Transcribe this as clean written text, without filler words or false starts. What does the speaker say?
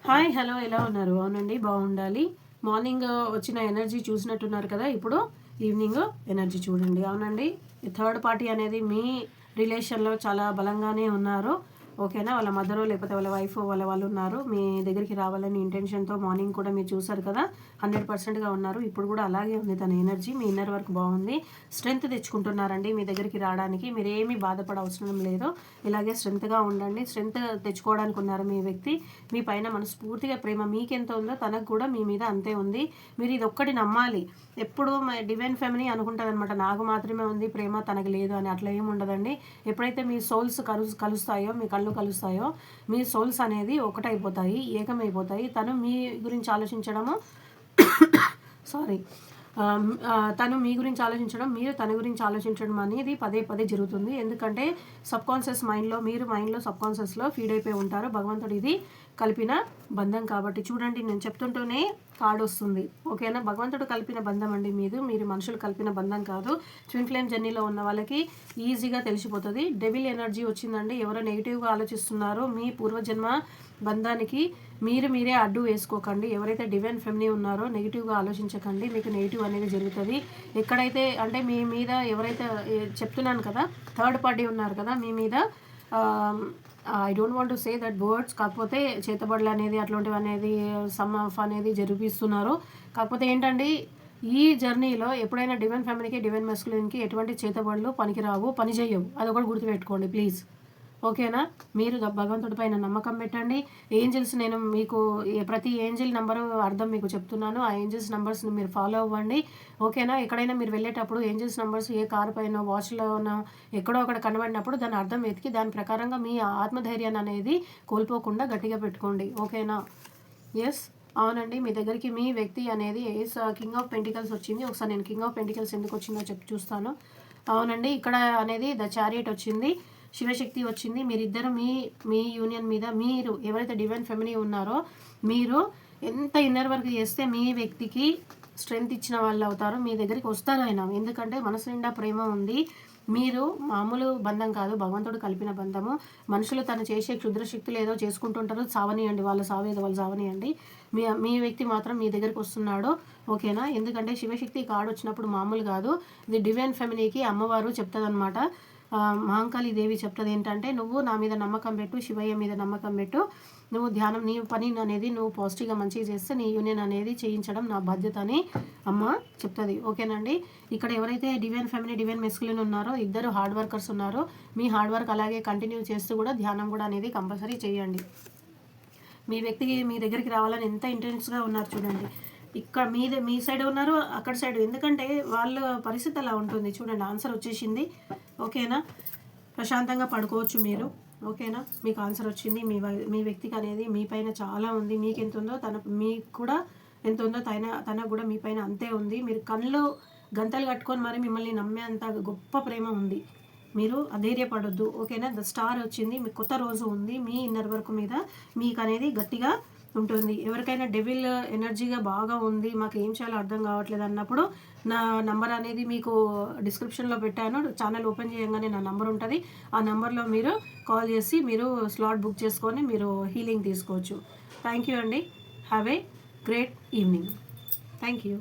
Hi hello ఎలా ఉన్నారు? అవునండి బాగుండాలి. మార్నింగ్ వచ్చిన ఎనర్జీ చూసినట్టున్నారు కదా. ఇప్పుడు ఈవినింగ్ ఎనర్జీ చూడండి. అవునండి, థర్డ్ పార్టీ అనేది మీ రిలేషన్లో చాలా బలంగానే ఉన్నారు. ఓకేనా, వాళ్ళ మదరో లేకపోతే వాళ్ళ వైఫ్ వాళ్ళు ఉన్నారు మీ దగ్గరికి రావాలని ఇంటెన్షన్తో. మార్నింగ్ కూడా మీరు చూసారు కదా, 100%గా ఉన్నారు. ఇప్పుడు కూడా అలాగే ఉంది తన ఎనర్జీ. మీ ఇన్నర్ వర్క్ బాగుంది. స్ట్రెంగ్త్ తెచ్చుకుంటున్నారండి మీ దగ్గరికి రావడానికి. మీరు ఏమీ బాధపడ అవసరం లేదు. ఇలాగే స్ట్రెంగ్త్గా ఉండండి. స్ట్రెంగ్త్ తెచ్చుకోవడానికి ఉన్నారు మీ వ్యక్తి. మీ పైన మనస్ఫూర్తిగా ప్రేమ మీకెంత ఉందో తనకు కూడా మీ మీద అంతే ఉంది. మీరు ఇది ఒక్కటి నమ్మాలి. ఎప్పుడు డివైన్ ఫెమినీ అనుకుంటుంది అనమాట, నాకు మాత్రమే ఉంది ప్రేమ తనకు లేదు అని. అట్లా ఏమి ఉండదండి. ఎప్పుడైతే మీ సోల్స్ కలుస్తాయో, మీ కళ్ళు కలుస్తాయో, మీ సోల్స్ అనేది ఒకటైపోతాయి, ఏకమైపోతాయి. తను మీ గురించి ఆలోచించడము సారీ తను మీ గురించి ఆలోచించడం, మీరు తన గురించి ఆలోచించడం అనేది పదే పదే జరుగుతుంది. ఎందుకంటే సబ్కాన్షియస్ మైండ్లో, మీరు మైండ్లో సబ్కాన్షియస్లో ఫీడ్ అయిపోయి ఉంటారు. భగవంతుడు ఇది కలిపిన బంధం కాబట్టి. చూడండి, నేను చెప్తుంటూనే కార్డు వస్తుంది. ఓకేనా, భగవంతుడు కలిపిన బంధం అండి. మీరు మనుషులు కలిపిన బంధం కాదు. ట్విన్ ఫ్లేమ్ జర్నీలో ఉన్న వాళ్ళకి ఈజీగా తెలిసిపోతుంది. డెవిల్ ఎనర్జీ వచ్చిందండి. ఎవరో నెగిటివ్గా ఆలోచిస్తున్నారో మీ పూర్వజన్మ బంధానికి మీరే అడ్డు వేసుకోకండి. ఎవరైతే డివైన్ ఫెమినీ ఉన్నారో నెగిటివ్గా ఆలోచించకండి. మీకు నెగిటివ్ అనేది జరుగుతుంది. ఎక్కడైతే అంటే మీ మీద ఎవరైతే చెప్తున్నాను కదా, థర్డ్ పార్టీ ఉన్నారు కదా మీ మీద, I don't want to say that words, కాకపోతే చేతబడులు అనేది అట్లాంటివి అనేది సమ్ ఆఫ్ అనేది జరిపిస్తున్నారు. కాకపోతే ఏంటండి, ఈ జర్నీలో ఎప్పుడైనా డివైన్ ఫ్యామిలీకి, డివైన్ మెస్కులిన్కి ఎటువంటి చేతబడులు పనికిరావు, పనిచేయవు. అదొకటి గుర్తుపెట్టుకోండి ప్లీజ్. ఓకేనా, మీరు భగవంతుడి పైన నమ్మకం పెట్టండి. ఏంజిల్స్, నేను మీకు ప్రతి ఏంజిల్ నెంబరు అర్థం మీకు చెప్తున్నాను. ఆ ఏంజిల్స్ నెంబర్స్ని మీరు ఫాలో అవ్వండి. ఓకేనా, ఎక్కడైనా మీరు వెళ్ళేటప్పుడు ఏంజిల్స్ నెంబర్స్ ఏ కారు పైన, వాచ్లో ఉన్న ఎక్కడో అక్కడ కనబడినప్పుడు దాని అర్థం వెతికి దాని ప్రకారంగా మీ ఆత్మధైర్యాన్ని అనేది కోల్పోకుండా గట్టిగా పెట్టుకోండి. ఓకేనా, ఎస్ అవునండి. మీ దగ్గరికి మీ వ్యక్తి అనేది కింగ్ ఆఫ్ పెంటికల్స్ వచ్చింది. ఒకసారి నేను కింగ్ ఆఫ్ పెంటికల్స్ ఎందుకు వచ్చిందో చూస్తాను. అవునండి, ఇక్కడ అనేది ద చారియట్ వచ్చింది, శివశక్తి వచ్చింది. మీరిద్దరు మీ యూనియన్ మీద, మీరు ఎవరైతే డివైన్ ఫెమినీ ఉన్నారో, మీరు ఎంత ఇన్నర్ వర్క్ చేస్తే మీ వ్యక్తికి స్ట్రెంగ్త్ ఇచ్చిన వాళ్ళు అవుతారు. మీ దగ్గరికి వస్తారు ఆయన. ఎందుకంటే మనసు నిండా ప్రేమ ఉంది. మీరు మామూలు బంధం కాదు, భగవంతుడు కలిపిన బంధము. మనుషులు తను చేసే క్షుద్ర శక్తులు ఏదో చేసుకుంటుంటారు, సావనియండి, వాళ్ళ సావేదో వాళ్ళు సావనియండి. మీ వ్యక్తి మాత్రం మీ దగ్గరికి వస్తున్నాడు. ఓకేనా, ఎందుకంటే శివశక్తి కార్డు వచ్చినప్పుడు మామూలు కాదు. ఇది డివైన్ ఫెమినీకి అమ్మవారు చెప్తుంది అనమాట. మహంకాళి దేవి చెప్తుంది ఏంటంటే, నువ్వు నా మీద నమ్మకం పెట్టు, శివయ్య మీద నమ్మకం పెట్టు. నువ్వు ధ్యానం, నీ పని అనేది నువ్వు పాజిటివ్గా మంచిగా చేస్తే నీ యూనియన్ అనేది చేయించడం నా బాధ్యత అని అమ్మ చెప్తుంది. ఓకేనండి, ఇక్కడ ఎవరైతే డివైన్ ఫ్యామిలీ, డివైన్ మెస్కులిన్ ఉన్నారో, ఇద్దరు హార్డ్ వర్కర్స్ ఉన్నారు. మీ హార్డ్ వర్క్ అలాగే కంటిన్యూ చేస్తూ కూడా ధ్యానం కూడా అనేది కంపల్సరీ చేయండి. మీ వ్యక్తికి మీ దగ్గరికి రావాలని ఎంత ఇంటెన్స్గా ఉన్నారు చూడండి. ఇక్కడ మీ సైడ్ ఉన్నారు, అక్కడ సైడ్. ఎందుకంటే వాళ్ళ పరిస్థితి అలా ఉంటుంది. చూడండి, ఆన్సర్ వచ్చేసింది. ఓకేనా, ప్రశాంతంగా పడుకోవచ్చు మీరు. ఓకేనా, మీకు ఆన్సర్ వచ్చింది. మీ వ్యక్తికి అనేది మీ పైన చాలా ఉంది. మీకు ఎంత ఉందో మీకు కూడా ఎంత ఉందో తనకు కూడా మీ పైన అంతే ఉంది. మీరు కళ్ళు గంతలు కట్టుకొని మరి మిమ్మల్ని నమ్మేంత గొప్ప ప్రేమ ఉంది. మీరు అధైర్యపడొద్దు. ఓకేనా, ద స్టార్ వచ్చింది. మీకు కొత్త రోజు ఉంది. మీ ఇన్నర్ వర్క్ మీద మీకు అనేది గట్టిగా ఉంటుంది. ఎవరికైనా డెవిల్ ఎనర్జీగా బాగా ఉంది, మాకు ఏం చేయాలో అర్థం కావట్లేదు అన్నప్పుడు నా నంబర్ అనేది మీకు డిస్క్రిప్షన్లో పెట్టాను. ఛానల్ ఓపెన్ చేయగానే నా నంబర్ ఉంటుంది. ఆ నెంబర్లో మీరు కాల్ చేసి మీరు స్లాట్ బుక్ చేసుకొని మీరు హీలింగ్ తీసుకోవచ్చు. థ్యాంక్ యూ అండి. Have a great evening. Thank you.